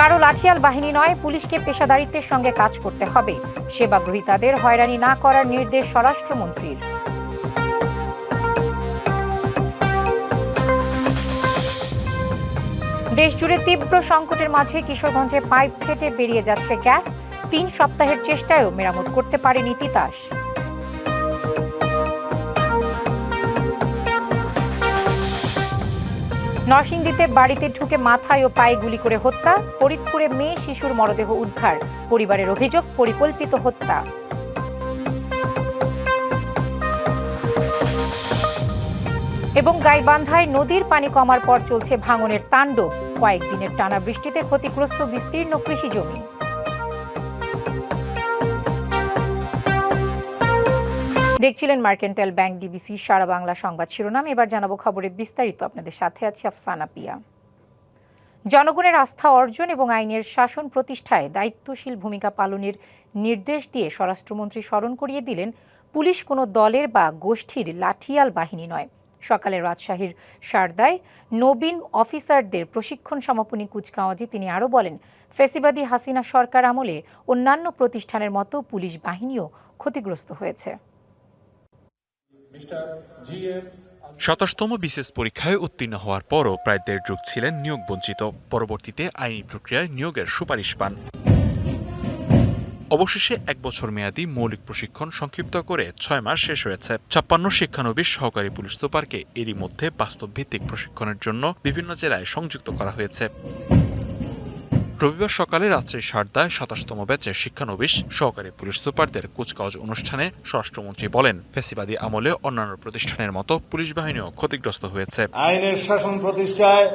কারো লাঠিয়াল বাহিনী নয়, পুলিশকে পেশাদারিত্বের সঙ্গে কাজ করতে হবে। সেবাগ্রহীতাদের হয়রানি না করার নির্দেশ স্বরাষ্ট্রমন্ত্রীর। দেশজুড়ে তীব্র সংকটের মাঝে কিশোরগঞ্জে পাইপ ফেটে বেরিয়ে যাচ্ছে গ্যাস। ৩ সপ্তাহের চেষ্টায়ও মেরামত করতে পারেনি তিতাস। নরসিংদীতে বাড়িতে ঢুকে মাথায় ও পায়ে গুলি করে হত্যা। ফরিদপুরে মেয়ে শিশুর মরদেহ উদ্ধার। পরিবারের অভিযোগ পরিকল্পিত হত্যা। এবং গাইবান্ধায় নদীর পানি কমার পর চলছে ভাঙনের তাণ্ডব। কয়েকদিনের টানা বৃষ্টিতে ক্ষতিগ্রস্ত বিস্তীর্ণ কৃষি জমি। দেখছিলেন মার্কেন্টাইল ব্যাংক ডিবিসি সারা বাংলা সংবাদ শিরোনাম। এবার জানাবো খবরের বিস্তারিত। আপনাদের সাথে আছি আফসানা পিয়া। জনগণের আস্থা অর্জন এবং আইনের শাসন প্রতিষ্ঠায় দায়িত্বশীল ভূমিকা পালনের নির্দেশ দিয়ে স্বরাষ্ট্রমন্ত্রী স্মরণ করিয়ে দিলেন, পুলিশ কোনো দলের বা গোষ্ঠীর লাঠিয়াল বাহিনী নয়। সকালে রাজশাহীর সারদায় নবীন অফিসারদের প্রশিক্ষণ সমাপনী কুচকাওয়াজে তিনি আরও বলেন, ফ্যাসিবাদী হাসিনা সরকার আমলে অন্যান্য প্রতিষ্ঠানের মতো পুলিশ বাহিনীও ক্ষতিগ্রস্ত হয়েছে। ২৭তম বিসিএস পরীক্ষায় উত্তীর্ণ হওয়ার পরও প্রায় ১.৫ যুগ ছিলেন নিয়োগ বঞ্চিত। পরবর্তীতে আইনি প্রক্রিয়ায় নিয়োগের সুপারিশ পান। অবশেষে ১ বছর মেয়াদী মৌলিক প্রশিক্ষণ সংক্ষিপ্ত করে ৬ মাস শেষ হয়েছে। ৫৬ শিক্ষানবিশ সহকারী পুলিশ সুপারকে এরই মধ্যে বাস্তবভিত্তিক প্রশিক্ষণের জন্য বিভিন্ন জেলায় সংযুক্ত করা হয়েছে। রবিবার সকালে রাজশাহীর সারদায় ২৭তম ব্যাচের শিক্ষানবিশ সহকারী পুলিশ সুপারদের কুচকাওয়াজ অনুষ্ঠানে স্বরাষ্ট্রমন্ত্রী বলেন, ফ্যাসিবাদী আমলে অন্যান্য প্রতিষ্ঠানের মতো পুলিশ বাহিনীও ক্ষতিগ্রস্ত হয়েছে। আইনের শাসন প্রতিষ্ঠায়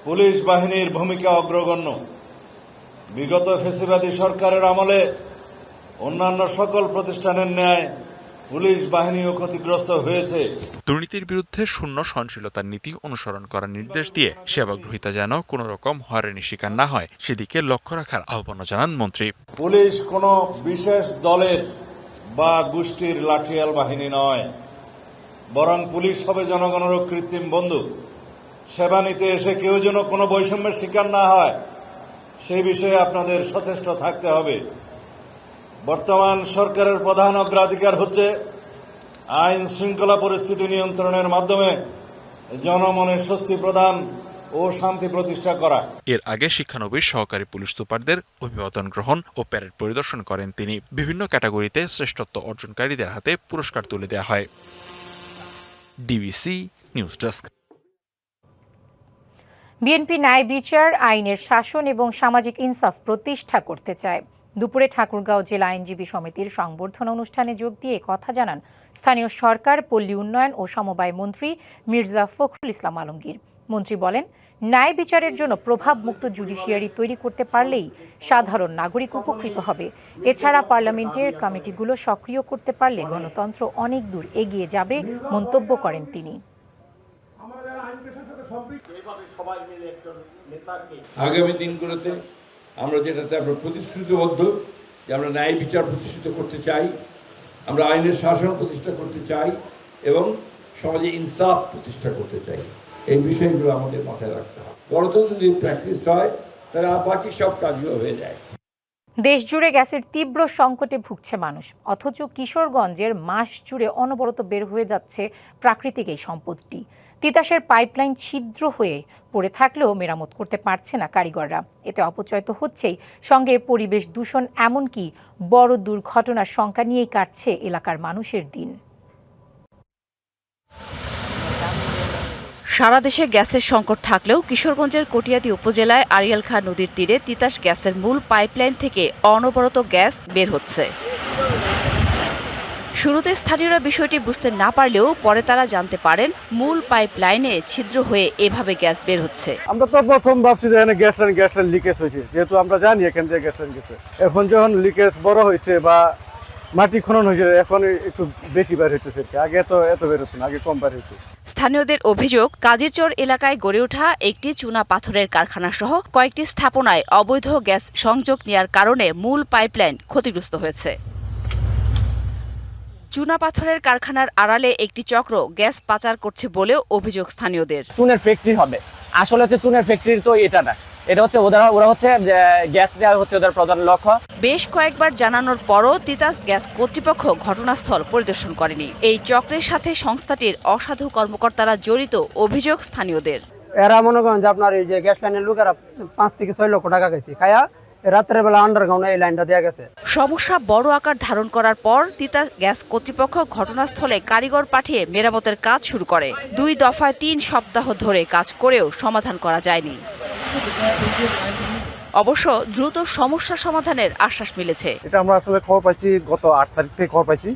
পুলিশ বাহিনীর ভূমিকা অগ্রগণ্য। বিগত ফ্যাসিবাদী সরকারের আমলে অন্যান্য সকল প্রতিষ্ঠানের ন্যায় পুলিশ বাহিনীও ক্ষতিগ্রস্ত হয়েছে। দুর্নীতির বিরুদ্ধে শূন্য সহনশীলতার নীতি অনুসরণ করার নির্দেশ দিয়ে সেবাগ্রহীতা যেন কোনো রকম হয়রানির শিকার না হয় সেদিকে লক্ষ্য রাখার আহ্বান জানান মন্ত্রী। পুলিশ কোনো বিশেষ দলের বা গোষ্ঠীর লাঠিয়াল বাহিনী নয়, বরং পুলিশ হবে জনগণের কৃত্রিম বন্ধু। সেবা নিতে এসে কেউ যেন কোনো বৈষম্যের শিকার না হয় সেই বিষয়ে আপনাদের সচেষ্ট থাকতে হবে। বর্তমান সরকারের প্রধান অগ্রাধিকার হচ্ছে আইন শৃঙ্খলা পরিস্থিতি নিয়ন্ত্রণের মাধ্যমে জনমনে স্বস্তি প্রদান ও শান্তি প্রতিষ্ঠা করা। এর আগে শিক্ষানবিশ সহকারী পুলিশ সুপারদের অভিবাদন গ্রহণ ও প্যারেড পরিদর্শন করেন তিনি। বিভিন্ন ক্যাটাগরিতে শ্রেষ্ঠত্ব অর্জনকারীদের হাতে পুরস্কার তুলে দেওয়া হয়। DBC news desk. বিএনপি ন্যায় বিচার, আইনের শাসন এবং সামাজিক ইনসাফ প্রতিষ্ঠা করতে চায়। দুপুরে ঠাকুরগাঁও জেলা আইনজীবী সমিতির সংবর্ধনা অনুষ্ঠানে যোগ দিয়ে কথা জানান স্থানীয় সরকার, পল্লী উন্নয়ন ও সমবায় মন্ত্রী মির্জা ফখরুল ইসলাম আলমগীর। মন্ত্রী বলেন, ন্যায় বিচারের জন্য প্রভাবমুক্ত জুডিশিয়ারি তৈরি করতে পারলেই সাধারণ নাগরিক উপকৃত হবে। এছাড়া পার্লামেন্টের কমিটিগুলো সক্রিয় করতে পারলে গণতন্ত্র অনেক দূর এগিয়ে যাবে মন্তব্য করেন তিনি। আগামী দিনগুলোতে আমরা যেটাতে আমরা প্রতিশ্রুতিবদ্ধ যে আমরা ন্যায় বিচার প্রতিষ্ঠিত করতে চাই, আমরা আইনের শাসন প্রতিষ্ঠা করতে চাই এবং সমাজে ইনসাফ প্রতিষ্ঠা করতে চাই। এই বিষয়গুলো আমাদের মাথায় রাখতে হবে। গণতন্ত্র যদি প্র্যাকটিস হয় তাহলে বাকি সব কাজগুলো হয়ে যায়। দেশজুড়ে গ্যাসের তীব্র সংকটে ভুগছে মানুষ, অথচ কিশোরগঞ্জের মাস জুড়ে অনবরত বের হয়ে যাচ্ছে প্রাকৃতিক এই সম্পদটি। তিতাসের পাইপলাইন ছিদ্র হয়ে পড়ে থাকলেও মেরামত করতে পারছে না কারিগররা। এতে অপচয় তো হচ্ছেই, সঙ্গে পরিবেশ দূষণ, এমনকি বড় দুর্ঘটনার সংখ্যা নিয়েই কাটছে এলাকার মানুষের দিন। সারা দেশে গ্যাসের সংকট থাকলেও কিশোরগঞ্জের কটিয়াদী উপজেলায় আড়িয়াল খাঁ নদীর তীরে তিতাস গ্যাসের মূল পাইপলাইন থেকে অনবরত গ্যাস বের হচ্ছে। শুরুতে স্থানীয়রা বিষয়টি বুঝতে না পারলেও পরে তারা জানতে পারেন মূল পাইপলাইনে ছিদ্র হয়ে এভাবে গ্যাস বের হচ্ছে। আমরা তো প্রথম ভাবছি যে এখানে গ্যাস লাইন লিকেজ হয়েছে, যেহেতু আমরা জানি এখান থেকে গ্যাস লাইন গেছে। এখন যখন লিকেজ বড় হয়েছে বা মাটি খনন হয়েছে, এখন একটু বেশি বের হইতেছে। আগে তো এত বের হচ্ছে না, আগে কম বের হয়েছে। স্থানীয়দের অভিযোগ, কাজিরচর এলাকায় গড়ে ওঠা একটি চুনা পাথরের কারখানা সহ কয়েকটি স্থাপনায় অবৈধ গ্যাস সংযোগ নেওয়ার কারণে মূল পাইপলাইন ক্ষতিগ্রস্ত হয়েছে। চুনা পাথরের কারখানার আড়ালে একটি চক্র গ্যাস পাচার করছে বলেও অভিযোগ স্থানীয়দের। চুনের ফ্যাক্টরি হবে, আসলে তো চুনের ফ্যাক্টরি তো এটা না, এটা হচ্ছে ওরা হচ্ছে গ্যাস দেওয়া হচ্ছে ওদের প্রধান লক্ষ্য। বেশ কয়েকবার জানানোর পরও তিতাস গ্যাস কর্তৃপক্ষ ঘটনাস্থল পরিদর্শন করেনি। এই চক্রের সাথে সংস্থাটির অসাধু কর্মকর্তারা জড়িত অভিযোগ স্থানীয়দের। এরা মনে করেন যে আপনার এই যে গ্যাস লাইনের লোকেরা 5 থেকে 6 লক্ষ টাকা গেছে খায়া রাত্রের বেলা আন্ডারগ্রাউন্ডে এই লাইনটা দেওয়া গেছে। সমস্যা বড় আকার ধারণ করার পর তিতাস গ্যাস কর্তৃপক্ষ ঘটনাস্থলে কারিগর পাঠিয়ে মেরামতের কাজ শুরু করে। 2 দফায় 3 সপ্তাহ ধরে কাজ করেও সমাধান করা যায়নি। অবশ্য দ্রুত সমস্যা সমাধানের আশ্বাস মিলেছে। এটা আমরা আসলে খবর পাইছি গত 8 তারিখ থেকে খবর পাইছি।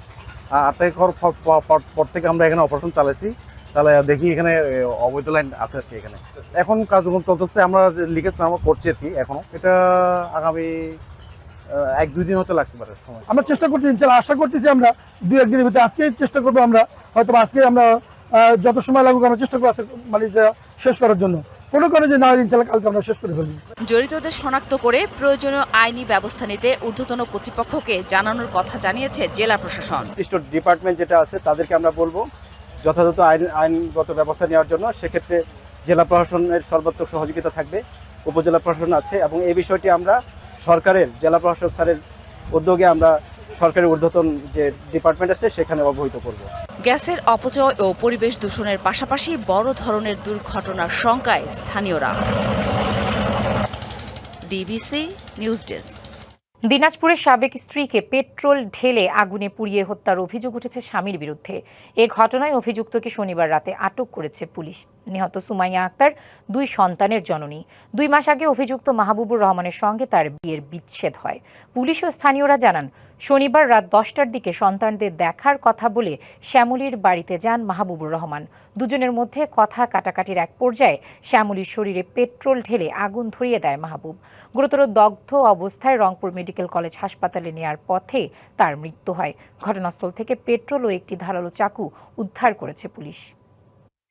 8 তারিখ খবর পর থেকে আমরা এখানে অপারেশন চালাইছি। তাহলে দেখি এখানে অবৈধ লাইন আছে আর কি। এখানে এখন কার্যক্রম চলতেছে, আমরা লিকেজ মেরামত করছি আর কি। এখনো এটা আগামী 1-2 দিন হতে লাগতে পারে সময়। আমরা চেষ্টা করছি, ইনশাআল্লাহ আশা করতেছি আমরা 2-1 দিনের ভিতরে আজকে চেষ্টা করবো। আমরা হয়তো আজকে আমরা যত সময় লাগুক আমরা চেষ্টা করবো মানে শেষ করার জন্য। কোনো কারণে যে না হয় ইনশাআল্লাহ কালকে আমরা শেষ করে ফেলবো। জড়িতদের শনাক্ত করে প্রয়োজনীয় আইনি ব্যবস্থা নিতে ঊর্ধ্বতন কর্তৃপক্ষকে জানানোর কথা জানিয়েছে জেলা প্রশাসন। স্টোর ডিপার্টমেন্ট যেটা আছে তাদেরকে আমরা বলবো যথাযথ আইনগত ব্যবস্থা নেওয়ার জন্য। সেক্ষেত্রে জেলা প্রশাসনের সর্বাত্মক সহযোগিতা থাকবে, উপজেলা প্রশাসন আছে, এবং এই বিষয়টি আমরা সরকারের জেলা প্রশাসক স্যারের উদ্যোগে আমরা সরকারের ঊর্ধ্বতন যে ডিপার্টমেন্ট আছে সেখানে অবহিত করব। গ্যাসের অপচয় ও পরিবেশ দূষণের পাশাপাশি বড় ধরনের দুর্ঘটনার শঙ্কায় স্থানীয়রা। DBC news desk. দিনাজপুরের সাবেক স্ত্রীকে পেট্রোল ঢেলে আগুনে পুড়িয়ে হত্যার অভিযোগ উঠেছে স্বামীর বিরুদ্ধে। এ ঘটনায় অভিযুক্তকে শনিবার রাতে আটক করেছে পুলিশ। নিহত সুমাইয়া আক্তার 2 সন্তানের জননী। 2 মাস আগে অভিযুক্ত মাহবুবুর রহমানের সঙ্গে তার বিয়ের বিচ্ছেদ হয়। পুলিশ ও স্থানীয়রা জানান, শনিবার রাত 10টার দিকে সন্তানদের দেখার কথা বলে শ্যামলীর বাড়িতে যান মাহবুবুর রহমান। দুজনের মধ্যে কথা কাটাকাটির এক পর্যায়ে শ্যামলীর শরীরে পেট্রোল ঢেলে আগুন ধরিয়ে দেয় মাহবুব। গুরুতর দগ্ধ অবস্থায় রংপুর মেডিকেল কলেজ হাসপাতালে নেয়ার পথে তার মৃত্যু হয়। ঘটনাস্থল থেকে পেট্রোল ও একটি ধারালো চাকু উদ্ধার করেছে পুলিশ।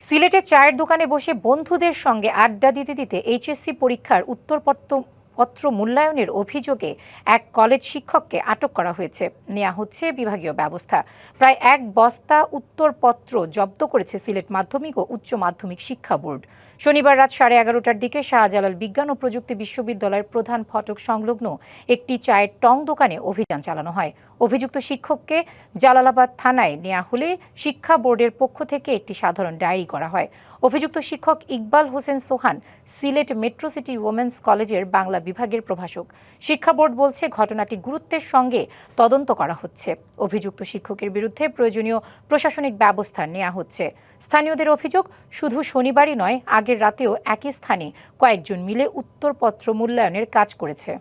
সিলেটে চায়ের দোকানে বসে বন্ধুদের সঙ্গে আড্ডা দিতে দিতে এইচএসসি পরীক্ষার উত্তরপত্র মূল্যায়নের অভিযোগে এক কলেজ শিক্ষককে আটক করা হয়েছে। নেওয়া হচ্ছে বিভাগীয় ব্যবস্থা। প্রায় 1 বস্তা উত্তরপত্র জব্দ করেছে সিলেট মাধ্যমিক ও উচ্চ মাধ্যমিক শিক্ষা বোর্ড। শনিবার রাত 11:30টার দিকে শাহজালাল বিজ্ঞান ও প্রযুক্তি বিশ্ববিদ্যালয়ের প্রধান ফটক সংলগ্ন একটি চায়ের টং দোকানে অভিযান চালানো হয়। অভিযুক্ত শিক্ষককে জালালাবাদ থানায় নেওয়া হলে শিক্ষা বোর্ডের পক্ষ থেকে একটি সাধারণ ডায়েরি করা হয়। অভিযুক্ত শিক্ষক ইকবাল হোসেন সোহান সিলেট মেট্রো সিটি ওমেন্স কলেজের বাংলা বিভাগের প্রভাষক। শিক্ষা বোর্ড বলছে ঘটনাটি গুরুত্বের সঙ্গে তদন্ত করা হচ্ছে। অভিযুক্ত শিক্ষকের বিরুদ্ধে প্রয়োজনীয় প্রশাসনিক ব্যবস্থা নেওয়া হচ্ছে। স্থানীয়দের অভিযোগ, শুধু শনিবারই নয়, আগের রাতেও একই স্থানে কয়েকজন মিলে উত্তরপত্র মূল্যায়নের কাজ করেছে।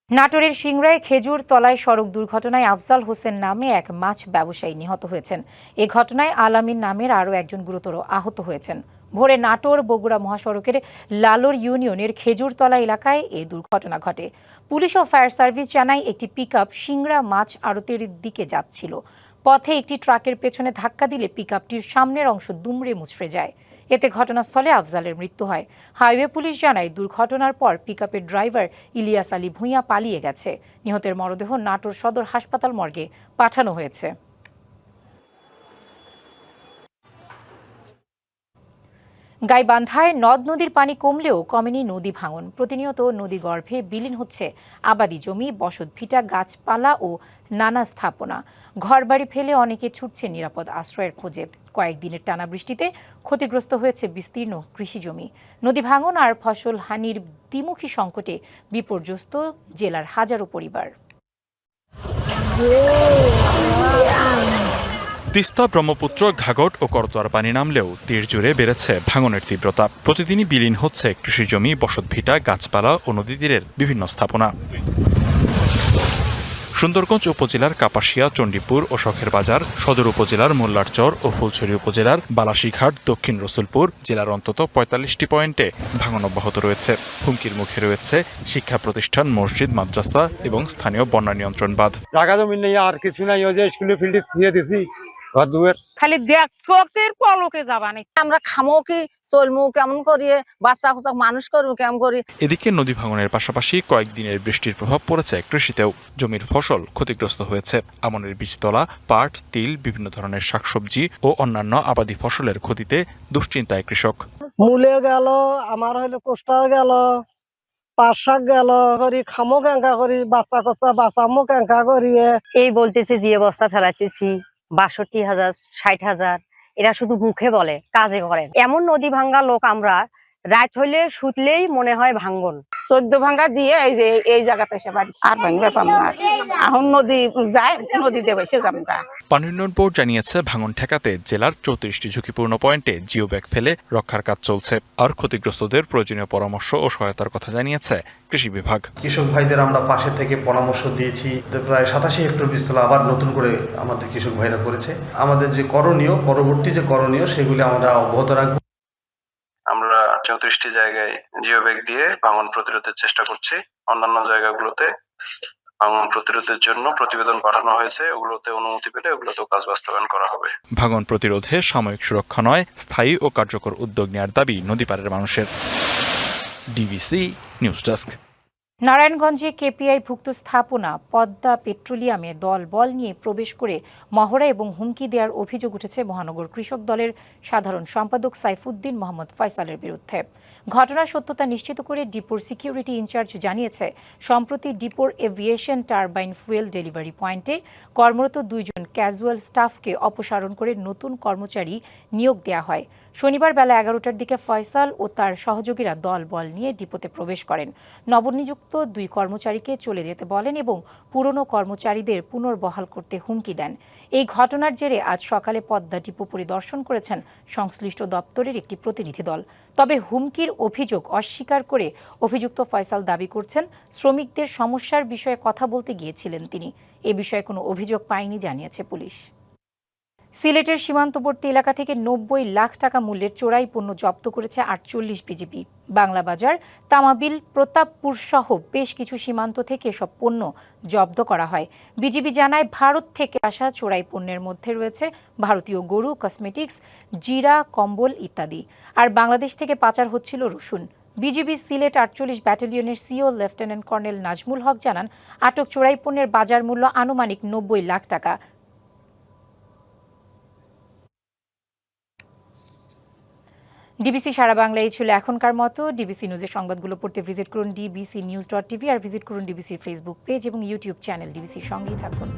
নাটোরের সিংড়ায় খেজুর তলায় সড়ক দুর্ঘটনায় আফজাল হোসেন নামে এক মাছ ব্যবসায়ী নিহত হয়েছেন। এ ঘটনায় আলামিন নামের আরও একজন গুরুতর আহত হয়েছেন। ভোরে নাটোর বগুড়া মহাসড়কের লালোর ইউনিয়নের খেজুরতলা এলাকায় এ দুর্ঘটনা ঘটে। পুলিশ ও ফায়ার সার্ভিস জানায় একটি পিকআপ সিংড়া মাছ আড়তের দিকে যাচ্ছিল। পথে একটি ট্রাকের পেছনে ধাক্কা দিলে পিকআপটির সামনের অংশ দুমড়ে মুচড়ে যায়। এতে ঘটনাস্থলে আফজালের মৃত্যু হয়। হাইওয়ে পুলিশ জানায়, দুর্ঘটনার পর পিকআপের ড্রাইভার ইলিয়াস আলী ভূঁইয়া পালিয়ে গেছে। নিহতের মরদেহ নাটোর সদর হাসপাতাল মর্গে পাঠানো হয়েছে। গাইবান্ধায় নদ নদীর পানি কমলেও কমেনি নদী ভাঙন। প্রতিনিয়ত নদী গর্ভে বিলীন হচ্ছে আবাদি জমি, বসতভিটা, গাছপালা ও নানা স্থাপনা। ঘরবাড়ি ফেলে অনেকে ছুটছে নিরাপদ আশ্রয়ের খোঁজে। কয়েকদিনের টানা বৃষ্টিতে ক্ষতিগ্রস্ত হয়েছে বিস্তীর্ণ কৃষিজমি। নদী ভাঙন আর ফসল হানির দ্বিমুখী সংকটে বিপর্যস্ত জেলার হাজারো পরিবার। তিস্তা, ব্রহ্মপুত্র, ঘাঘট ও করতোয়ার পানি নামলেও তীর জুড়ে বেড়েছে ভাঙনের তীব্রতা। প্রতিদিনই বিলীন হচ্ছে কৃষিজমি, বসতভিটা, গাছপালা ও নদী তীরের বিভিন্ন স্থাপনা। সুন্দরগঞ্জ উপজেলার কাপাসিয়া, চণ্ডীপুর ও শখের বাজার, সদর উপজেলার মোল্লারচর ও ফুলছড়ি উপজেলার বালাসীঘাট, দক্ষিণ রসুলপুর জেলার অন্তত 45টি পয়েন্টে ভাঙন অব্যাহত রয়েছে। হুমকির মুখে রয়েছে শিক্ষা প্রতিষ্ঠান, মসজিদ, মাদ্রাসা এবং স্থানীয় বন্যা নিয়ন্ত্রণ বাঁধ। জায়গা জমি নেই, আর কিছু নাই, ওই যে স্কুলে ফিল্ডে দিয়ে দিছি খালি দেখ চোখের পলকে যাবা নাই। আমরা খামো কি, চলমু কেমন করিয়ে, বাচ্চা খোঁচা মানুষ করবো কেমন করি। এদিকে নদী ভাঙনের পাশাপাশি কয়েকদিনের বৃষ্টির প্রভাব পড়েছে কৃষিতেও। জমির ফসল ক্ষতিগ্রস্ত হয়েছে। আমনের বীজতলা, পাট, তিল, বিভিন্ন ধরনের শাকসবজি ও অন্যান্য আবাদি ফসলের ক্ষতিতে দুশ্চিন্তায় কৃষক। মূলে গেল, আমার হইলো কোষ্টাও গেল, পাট শাক গেল, করি খামো ক্যাঙ্কা করি, বাচ্চা কচ্চা বাঁচামো ক্যাঙ্কা করিয়ে। এই বলতেছে যে বস্তা ফেলাচ্ছি ৬২,০০০, ৬০,০০০, এরা শুধু মুখে বলে, কাজে করেন। এমন নদী ভাঙ্গা লোক আমরা, রাত হইলে শুতলেই মনে হয় ভাঙ্গন। 14 ভাঙ্গা দিয়ে এই যে এই জায়গাতে এসে বাড়ি আর ভাঙবে পাম না। এখন নদী যায়, নদীতে বসে যামগা। পানি উন্নয়ন বোর্ড জানিয়েছে ভাঙন ঠেকাতে জেলার 34টি ঝুঁকিপূর্ণ পয়েন্টে জিও ব্যাগ ফেলে রক্ষার কাজ চলছে। আর ক্ষতিগ্রস্তদের প্রয়োজনীয় পরামর্শ ও সহায়তার কথা জানিয়েছে কৃষি বিভাগ। কৃষক ভাইদের আমরা পাশে থেকে পরামর্শ দিয়েছি। প্রায় 87 হেক্টর বীজতলা আবার নতুন করে আমাদের কৃষক ভাইরা করেছে। আমাদের যে করণীয়, পরবর্তী যে করণীয়, সেগুলি আমরা অব্যাহত রাখবো। আমরা 34টি জায়গায় জিও ব্যাগ দিয়ে ভাঙন প্রতিরোধের চেষ্টা করছি। অন্যান্য জায়গাগুলোতে ভাঙন প্রতিরোধের জন্য প্রতিবেদন পাঠানো হয়েছে, ওগুলোতে অনুমতি পেলে ওগুলোতেও কাজ বাস্তবায়ন করা হবে। ভাঙন প্রতিরোধে সাময়িক সুরক্ষা নয়, স্থায়ী ও কার্যকর উদ্যোগ নেওয়ার দাবি নদীপাড়ের মানুষের। DBC news desk. নারায়ণগঞ্জে কেপিআই-ভুক্ত স্থাপনা পদ্মা পেট্রোলিয়ামে দলবল নিয়ে প্রবেশ করে মহড়া এবং হুমকি দেওয়ার অভিযোগ উঠেছে মহানগর কৃষক দলের সাধারণ সম্পাদক সাইফুদ্দিন মোহাম্মদ ফয়সালের বিরুদ্ধে। ঘটনার সত্যতা নিশ্চিত করে ডিপোর সিকিউরিটি ইনচার্জ জানিয়েছে, সম্প্রতি ডিপোর এভিয়েশন টারবাইন ফুয়েল ডেলিভারি পয়েন্টে কর্মরত 2 জন ক্যাজুয়াল স্টাফকে অপসারণ করে নতুন কর্মচারী নিয়োগ দেওয়া হয়। শনিবার বেলা 11টার দিকে ফয়সাল ও তার সহযোগীরা দলবল নিয়ে ডিপোতে প্রবেশ করেন। নবনিযুক্ত 2 কর্মচারীকে চলে যেতে বলেন এবং পুরনো কর্মচারীদের পুনর্বহাল করতে হুমকি দেন। এই ঘটনার জেরে আজ সকালে পদ্মা ডিপো পরিদর্শন করেছেন সংশ্লিষ্ট দপ্তরের একটি প্রতিনিধি দল। তবে হুমকির অভিযোগ অস্বীকার করে অভিযুক্ত ফয়সাল দাবি করছেন, শ্রমিকদের সমস্যার বিষয়ে কথা বলতে গিয়েছিলেন তিনি। এ বিষয়ে কোনো অভিযোগ পায়নি জানিয়েছে পুলিশ। সিলেটের সীমান্তবর্তী এলাকা থেকে 90 লাখ টাকা মূল্যের চোরাই পণ্য জব্দ করেছে 48 বিজিবি। বাংলা বাজার, তামাবিল, প্রতাপপুর সহ বেশ কিছু সীমান্ত থেকে এসব পণ্য জব্দ করা হয়। বিজিবি জানায়, ভারত থেকে আসা চোরাই পণ্যের মধ্যে রয়েছে ভারতীয় গরু, কসমেটিক্স, জিরা, কম্বল ইত্যাদি। আর বাংলাদেশ থেকে পাচার হচ্ছিল রসুন। বিজিবি সিলেট 48 ব্যাটালিয়নের CO lieutenant colonel Nazmul Haque জানান, আটক চোরাই পণ্যের বাজার মূল্য আনুমানিক 90 লাখ টাকা। ডিবিসি সারা বাংলা এই ছিল এখনকার মতো। ডিবিসি নিউজের সংবাদগুলো পড়তে ভিজিট করুন dbcnews.tv আর ভিজিট করুন ডিবিসির ফেসবুক পেজ এবং ইউটিউব চ্যানেল। ডিবিসির সঙ্গেই থাকুন।